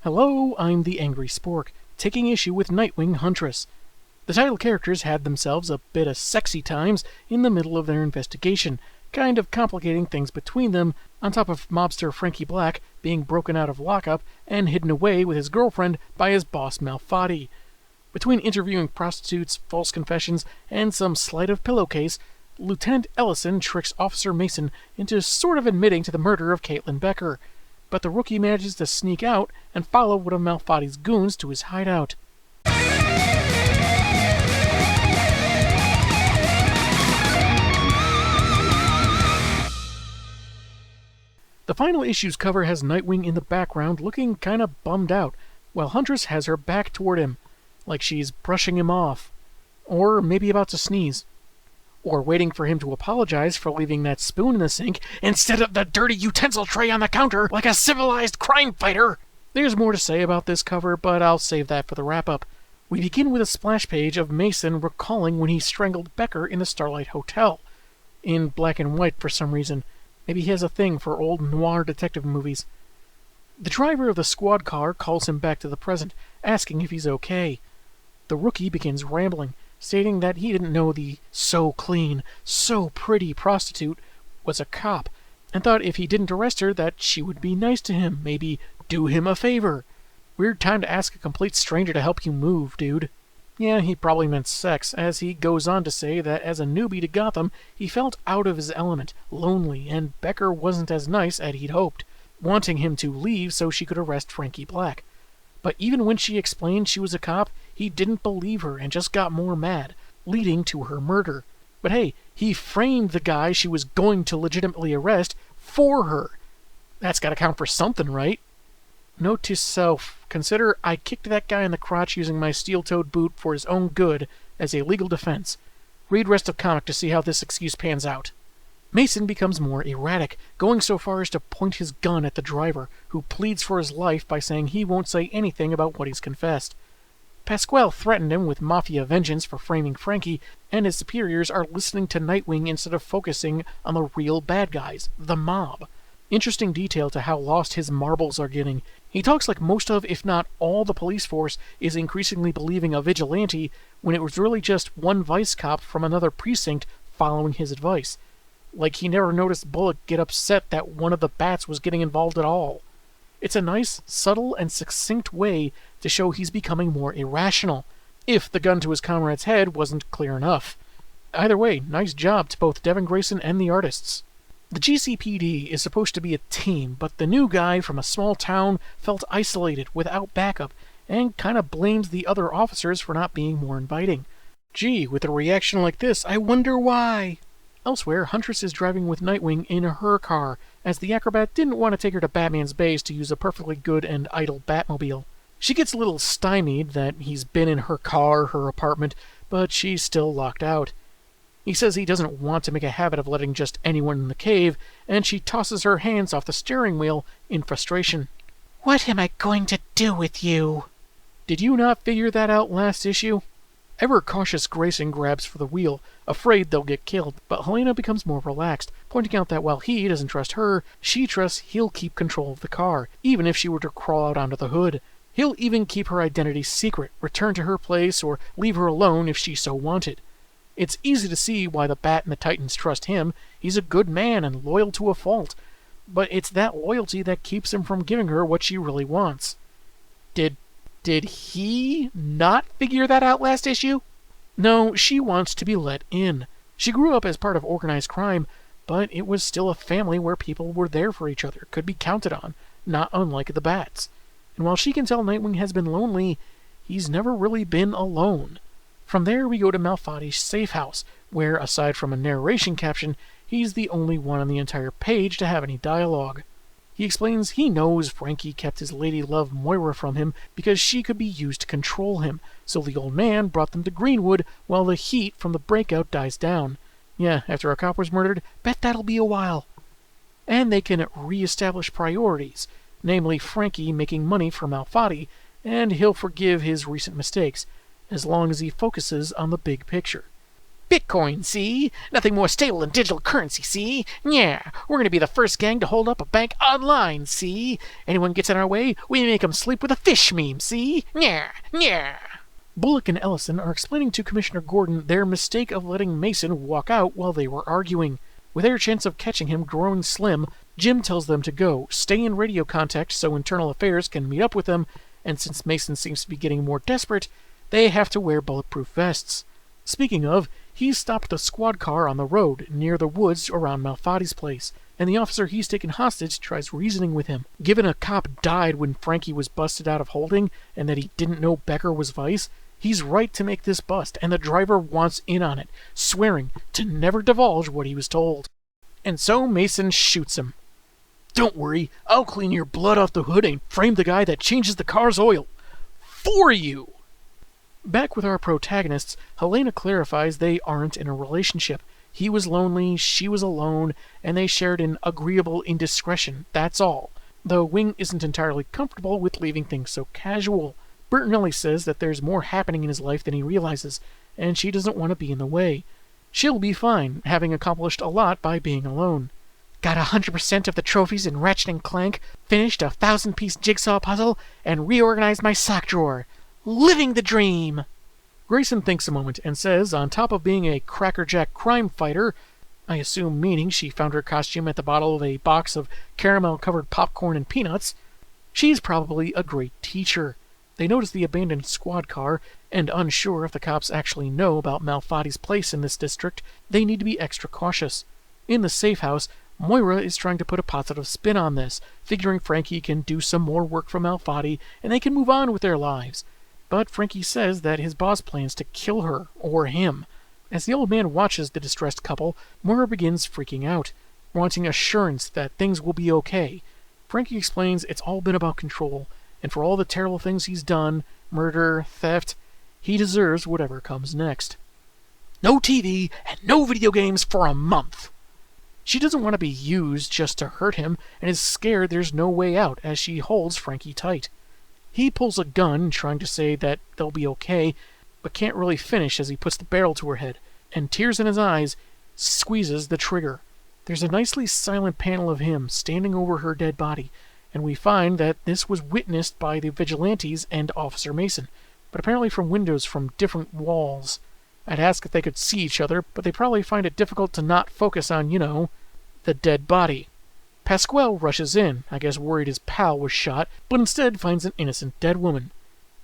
Hello, I'm the Angry Spork, taking issue with Nightwing Huntress. The title characters had themselves a bit of sexy times in the middle of their investigation, kind of complicating things between them, on top of mobster Frankie Black being broken out of lockup and hidden away with his girlfriend by his boss Malfatti. Between interviewing prostitutes, false confessions, and some sleight of pillowcase, Lieutenant Ellison tricks Officer Mason into sort of admitting to the murder of Caitlin Becker, but the rookie manages to sneak out and follow one of Malfatti's goons to his hideout. The final issue's cover has Nightwing in the background looking kinda bummed out, while Huntress has her back toward him, like she's brushing him off. Or maybe about to sneeze. Or waiting for him to apologize for leaving that spoon in the sink instead of the dirty utensil tray on the counter like a civilized crime fighter. There's more to say about this cover, but I'll save that for the wrap-up. We begin with a splash page of Mason recalling when he strangled Becker in the Starlight Hotel. In black and white for some reason. Maybe he has a thing for old noir detective movies. The driver of the squad car calls him back to the present, asking if he's okay. The rookie begins rambling, stating that he didn't know the so-clean, so-pretty prostitute was a cop, and thought if he didn't arrest her that she would be nice to him, maybe do him a favor. Weird time to ask a complete stranger to help you move, dude. Yeah, he probably meant sex, as he goes on to say that as a newbie to Gotham, he felt out of his element, lonely, and Becker wasn't as nice as he'd hoped, wanting him to leave so she could arrest Frankie Black. But even when she explained she was a cop, he didn't believe her and just got more mad, leading to her murder. But hey, he framed the guy she was going to legitimately arrest for her. That's gotta count for something, right? Note to self, consider I kicked that guy in the crotch using my steel-toed boot for his own good as a legal defense. Read rest of comic to see how this excuse pans out. Mason becomes more erratic, going so far as to point his gun at the driver, who pleads for his life by saying he won't say anything about what he's confessed. Pasquale threatened him with mafia vengeance for framing Frankie, and his superiors are listening to Nightwing instead of focusing on the real bad guys, the mob. Interesting detail to how lost his marbles are getting. He talks like most of, if not all, the police force is increasingly believing a vigilante, when it was really just one vice cop from another precinct following his advice. Like he never noticed Bullock get upset that one of the bats was getting involved at all. It's a nice, subtle, and succinct way to show he's becoming more irrational, if the gun to his comrade's head wasn't clear enough. Either way, nice job to both Devin Grayson and the artists. The GCPD is supposed to be a team, but the new guy from a small town felt isolated, without backup, and kinda blames the other officers for not being more inviting. Gee, with a reaction like this, I wonder why! Elsewhere, Huntress is driving with Nightwing in her car, as the acrobat didn't want to take her to Batman's base to use a perfectly good and idle Batmobile. She gets a little stymied that he's been in her car, her apartment, but she's still locked out. He says he doesn't want to make a habit of letting just anyone in the cave, and she tosses her hands off the steering wheel in frustration. What am I going to do with you? Did you not figure that out last issue? Ever-cautious Grayson grabs for the wheel, afraid they'll get killed, but Helena becomes more relaxed, pointing out that while he doesn't trust her, she trusts he'll keep control of the car, even if she were to crawl out onto the hood. He'll even keep her identity secret, return to her place, or leave her alone if she so wanted. It's easy to see why the Bat and the Titans trust him. He's a good man and loyal to a fault. But it's that loyalty that keeps him from giving her what she really wants. Did he not figure that out last issue? No, she wants to be let in. She grew up as part of organized crime, but it was still a family where people were there for each other, could be counted on, not unlike the Bats. And while she can tell Nightwing has been lonely, he's never really been alone. From there we go to Malfatti's safe house, where, aside from a narration caption, he's the only one on the entire page to have any dialogue. He explains he knows Frankie kept his lady love Moira from him because she could be used to control him, so the old man brought them to Greenwood while the heat from the breakout dies down. Yeah, after a cop was murdered, bet that'll be a while. And they can re-establish priorities, namely Frankie making money for Malfatti, and he'll forgive his recent mistakes, as long as he focuses on the big picture. Bitcoin, see? Nothing more stable than digital currency, see? Yeah, we're gonna be the first gang to hold up a bank online, see? Anyone gets in our way, we make them sleep with a fish meme, see? Yeah, yeah. Bullock and Ellison are explaining to Commissioner Gordon their mistake of letting Mason walk out while they were arguing. With their chance of catching him growing slim, Jim tells them to go, stay in radio contact so Internal Affairs can meet up with them, and since Mason seems to be getting more desperate, they have to wear bulletproof vests. Speaking of, he stopped the squad car on the road near the woods around Malfati's place, and the officer he's taken hostage tries reasoning with him. Given a cop died when Frankie was busted out of holding and that he didn't know Becker was Vice, he's right to make this bust, and the driver wants in on it, swearing to never divulge what he was told. And so Mason shoots him. Don't worry, I'll clean your blood off the hood and frame the guy that changes the car's oil. For you! Back with our protagonists, Helena clarifies they aren't in a relationship. He was lonely, she was alone, and they shared an agreeable indiscretion, that's all. Though Wing isn't entirely comfortable with leaving things so casual. Bertinelli says that there's more happening in his life than he realizes, and she doesn't want to be in the way. She'll be fine, having accomplished a lot by being alone. Got 100% of the trophies in Ratchet & Clank, finished a 1,000-piece jigsaw puzzle, and reorganized my sock drawer. Living the dream! Grayson thinks a moment and says, on top of being a crackerjack crime fighter, I assume meaning she found her costume at the bottom of a box of caramel-covered popcorn and peanuts, she's probably a great teacher. They notice the abandoned squad car, and unsure if the cops actually know about Malfati's place in this district, they need to be extra cautious. In the safe house, Moira is trying to put a positive spin on this, figuring Frankie can do some more work for Malfatti and they can move on with their lives. But Frankie says that his boss plans to kill her, or him. As the old man watches the distressed couple, Moira begins freaking out, wanting assurance that things will be okay. Frankie explains it's all been about control, and for all the terrible things he's done, murder, theft, he deserves whatever comes next. No TV and no video games for a month! She doesn't want to be used just to hurt him, and is scared there's no way out as she holds Frankie tight. He pulls a gun, trying to say that they'll be okay, but can't really finish as he puts the barrel to her head, and tears in his eyes, squeezes the trigger. There's a nicely silent panel of him standing over her dead body, and we find that this was witnessed by the vigilantes and Officer Mason, but apparently from windows from different walls. I'd ask if they could see each other, but they probably find it difficult to not focus on, the dead body. Pasquale rushes in, I guess worried his pal was shot, but instead finds an innocent dead woman.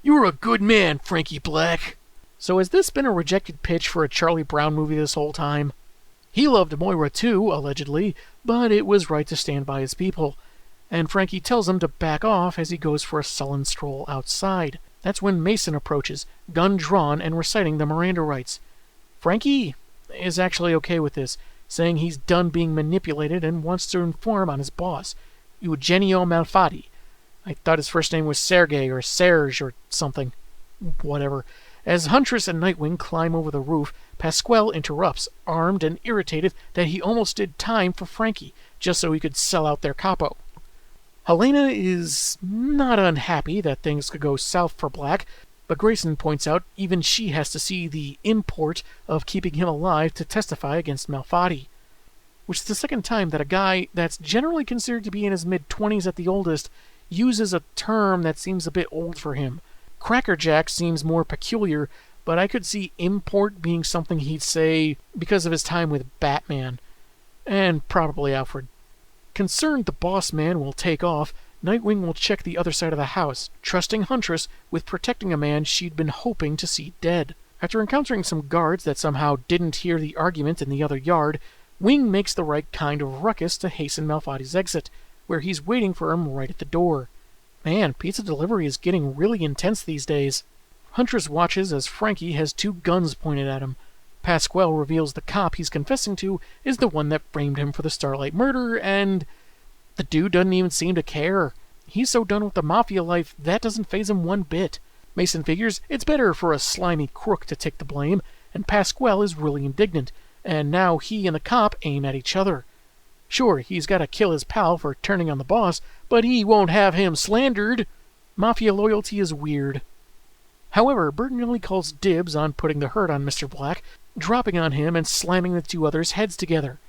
You're a good man, Frankie Black. So has this been a rejected pitch for a Charlie Brown movie this whole time? He loved Moira too, allegedly, but it was right to stand by his people. And Frankie tells him to back off as he goes for a sullen stroll outside. That's when Mason approaches, gun drawn and reciting the Miranda rights. Frankie is actually okay with this, saying he's done being manipulated and wants to inform on his boss, Eugenio Malfatti. I thought his first name was Sergei or Serge or something. Whatever. As Huntress and Nightwing climb over the roof, Pasquale interrupts, armed and irritated that he almost did time for Frankie, just so he could sell out their capo. Helena is not unhappy that things could go south for Black, but Grayson points out even she has to see the import of keeping him alive to testify against Malfatti. Which is the second time that a guy that's generally considered to be in his mid-20s at the oldest uses a term that seems a bit old for him. Crackerjack seems more peculiar, but I could see import being something he'd say because of his time with Batman. And probably Alfred. Concerned the boss man will take off, Nightwing will check the other side of the house, trusting Huntress with protecting a man she'd been hoping to see dead. After encountering some guards that somehow didn't hear the argument in the other yard, Wing makes the right kind of ruckus to hasten Malfatti's exit, where he's waiting for him right at the door. Man, pizza delivery is getting really intense these days. Huntress watches as Frankie has two guns pointed at him. Pasquale reveals the cop he's confessing to is the one that framed him for the Starlight murder, and the dude doesn't even seem to care. He's so done with the mafia life, that doesn't faze him one bit. Mason figures it's better for a slimy crook to take the blame, and Pasquale is really indignant, and now he and the cop aim at each other. Sure, he's got to kill his pal for turning on the boss, but he won't have him slandered. Mafia loyalty is weird. However, Bertinelli calls dibs on putting the hurt on Mr. Black, dropping on him and slamming the two others' heads together.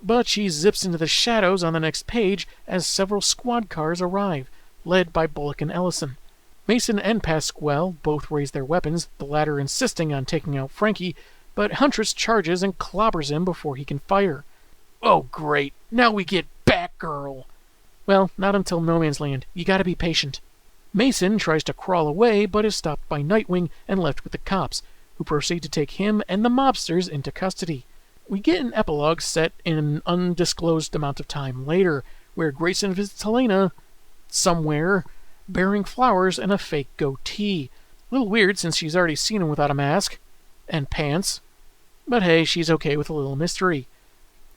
But she zips into the shadows on the next page as several squad cars arrive, led by Bullock and Ellison. Mason and Pasquale both raise their weapons, the latter insisting on taking out Frankie, but Huntress charges and clobbers him before he can fire. Oh great, now we get Batgirl! Well, not until No Man's Land. You gotta be patient. Mason tries to crawl away, but is stopped by Nightwing and left with the cops, who proceed to take him and the mobsters into custody. We get an epilogue set in an undisclosed amount of time later, where Grayson visits Helena somewhere, bearing flowers and a fake goatee. A little weird since she's already seen him without a mask. And pants. But hey, she's okay with a little mystery.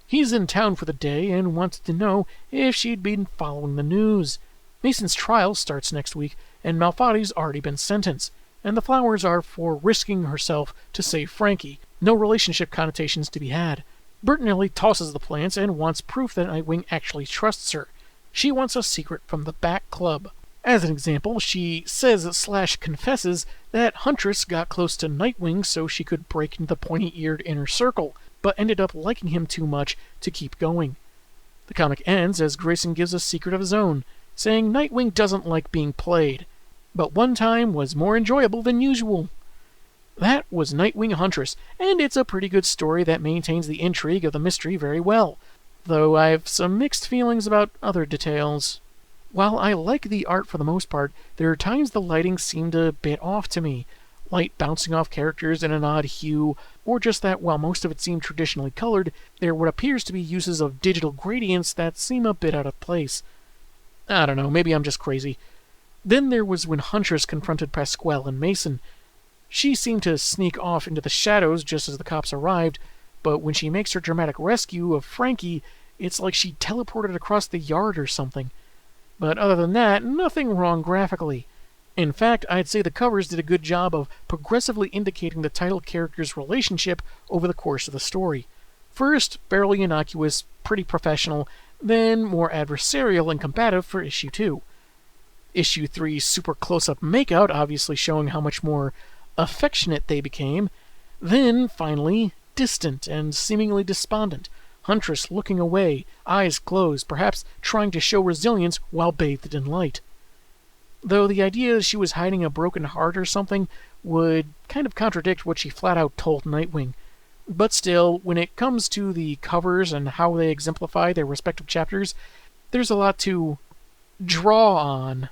He's in town for the day and wanted to know if she'd been following the news. Mason's trial starts next week, and Malfati's already been sentenced, and the flowers are for risking herself to save Frankie. No relationship connotations to be had. Bertinelli tosses the plants and wants proof that Nightwing actually trusts her. She wants a secret from the Bat Club. As an example, she says/confesses that Huntress got close to Nightwing so she could break into the pointy-eared inner circle, but ended up liking him too much to keep going. The comic ends as Grayson gives a secret of his own, saying Nightwing doesn't like being played, but one time was more enjoyable than usual. That was Nightwing Huntress, and it's a pretty good story that maintains the intrigue of the mystery very well, though I have some mixed feelings about other details. While I like the art for the most part, there are times the lighting seemed a bit off to me. Light bouncing off characters in an odd hue, or just that while most of it seemed traditionally colored, there what appears to be uses of digital gradients that seem a bit out of place. I don't know, maybe I'm just crazy. Then there was when Huntress confronted Pasquale and Mason. She seemed to sneak off into the shadows just as the cops arrived, but when she makes her dramatic rescue of Frankie, it's like she teleported across the yard or something. But other than that, nothing wrong graphically. In fact, I'd say the covers did a good job of progressively indicating the title character's relationship over the course of the story. First, barely innocuous, pretty professional, then more adversarial and combative for Issue 2. Issue 3's super close-up makeout obviously showing how much more affectionate they became. Then, finally, distant and seemingly despondent. Huntress looking away, eyes closed, perhaps trying to show resilience while bathed in light. Though the idea she was hiding a broken heart or something would kind of contradict what she flat out told Nightwing. But still, when it comes to the covers and how they exemplify their respective chapters, there's a lot to draw on.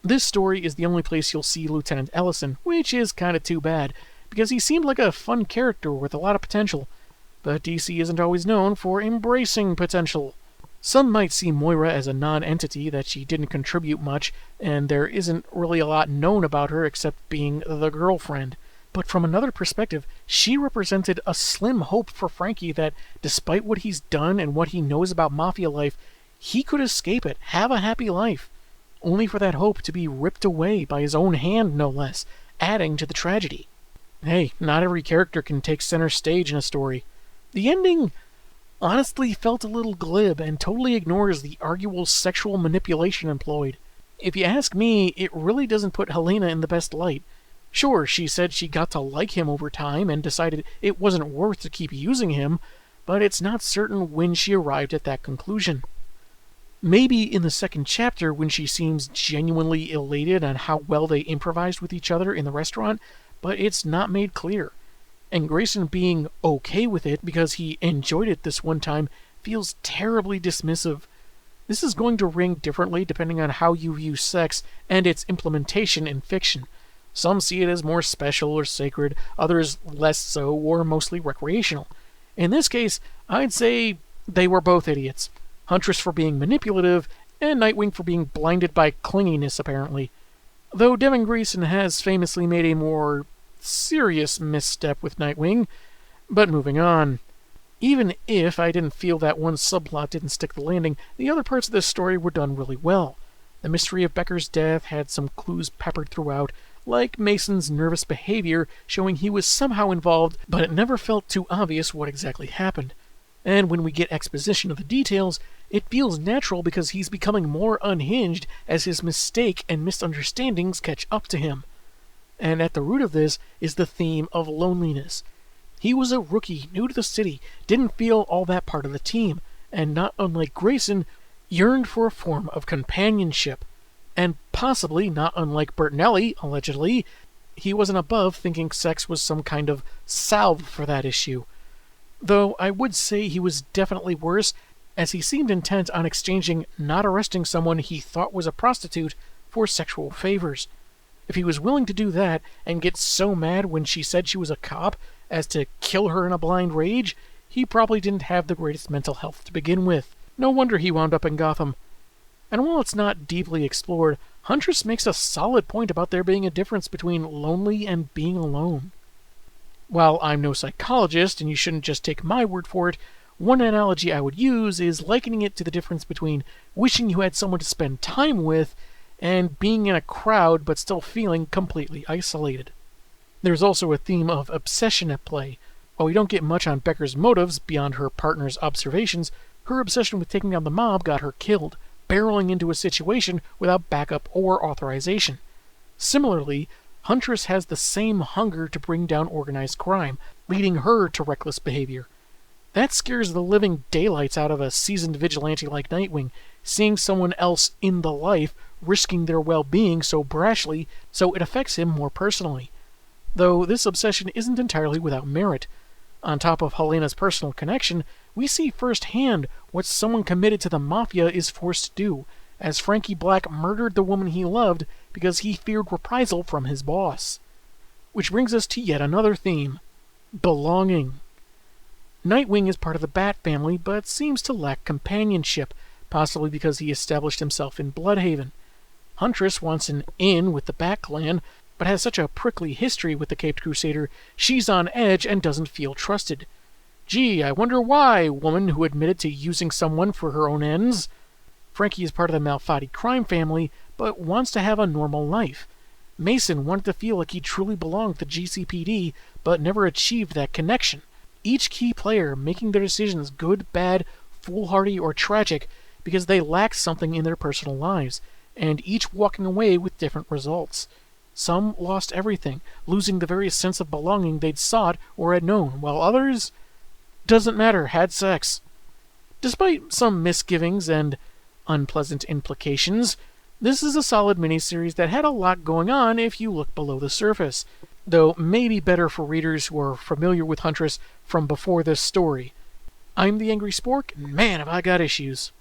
This story is the only place you'll see Lieutenant Ellison, which is kinda too bad, because he seemed like a fun character with a lot of potential. But DC isn't always known for embracing potential. Some might see Moira as a non-entity, that she didn't contribute much, and there isn't really a lot known about her except being the girlfriend. But from another perspective, she represented a slim hope for Frankie that, despite what he's done and what he knows about Mafia life, he could escape it, have a happy life, only for that hope to be ripped away by his own hand, no less, adding to the tragedy. Hey, not every character can take center stage in a story. The ending honestly felt a little glib and totally ignores the arguable sexual manipulation employed. If you ask me, it really doesn't put Helena in the best light. Sure, she said she got to like him over time and decided it wasn't worth to keep using him, but it's not certain when she arrived at that conclusion. Maybe in the second chapter when she seems genuinely elated on how well they improvised with each other in the restaurant, but it's not made clear. And Grayson being okay with it because he enjoyed it this one time feels terribly dismissive. This is going to ring differently depending on how you view sex and its implementation in fiction. Some see it as more special or sacred, others less so or mostly recreational. In this case, I'd say they were both idiots. Huntress for being manipulative, and Nightwing for being blinded by clinginess, apparently. Though Devin Grayson has famously made a more serious misstep with Nightwing. But moving on. Even if I didn't feel that one subplot didn't stick the landing, the other parts of this story were done really well. The mystery of Becker's death had some clues peppered throughout, like Mason's nervous behavior showing he was somehow involved, but it never felt too obvious what exactly happened. And when we get exposition of the details, it feels natural because he's becoming more unhinged as his mistake and misunderstandings catch up to him. And at the root of this is the theme of loneliness. He was a rookie, new to the city, didn't feel all that part of the team, and not unlike Grayson, yearned for a form of companionship. And possibly, not unlike Bertinelli, allegedly, he wasn't above thinking sex was some kind of salve for that issue. Though I would say he was definitely worse, as he seemed intent on exchanging not arresting someone he thought was a prostitute for sexual favors. If he was willing to do that and get so mad when she said she was a cop as to kill her in a blind rage, he probably didn't have the greatest mental health to begin with. No wonder he wound up in Gotham. And while it's not deeply explored, Huntress makes a solid point about there being a difference between lonely and being alone. While I'm no psychologist, and you shouldn't just take my word for it, one analogy I would use is likening it to the difference between wishing you had someone to spend time with and being in a crowd but still feeling completely isolated. There's also a theme of obsession at play. While we don't get much on Becker's motives beyond her partner's observations, her obsession with taking down the mob got her killed, barreling into a situation without backup or authorization. Similarly, Huntress has the same hunger to bring down organized crime, leading her to reckless behavior. That scares the living daylights out of a seasoned vigilante like Nightwing, seeing someone else in the life risking their well-being so brashly, so it affects him more personally. Though this obsession isn't entirely without merit. On top of Helena's personal connection, we see firsthand what someone committed to the Mafia is forced to do, as Frankie Black murdered the woman he loved because he feared reprisal from his boss. Which brings us to yet another theme: belonging. Nightwing is part of the Bat family, but seems to lack companionship, possibly because he established himself in Bloodhaven. Huntress wants an in with the Bat clan, but has such a prickly history with the Caped Crusader, she's on edge and doesn't feel trusted. Gee, I wonder why, woman who admitted to using someone for her own ends. Frankie is part of the Malfatti crime family, but wants to have a normal life. Mason wanted to feel like he truly belonged to GCPD, but never achieved that connection. Each key player making their decisions good, bad, foolhardy, or tragic because they lacked something in their personal lives, and each walking away with different results. Some lost everything, losing the very sense of belonging they'd sought or had known, while others, doesn't matter, had sex. Despite some misgivings and unpleasant implications, this is a solid miniseries that had a lot going on if you look below the surface, though maybe better for readers who are familiar with Huntress from before this story. I'm the Angry Spork, and man have I got issues.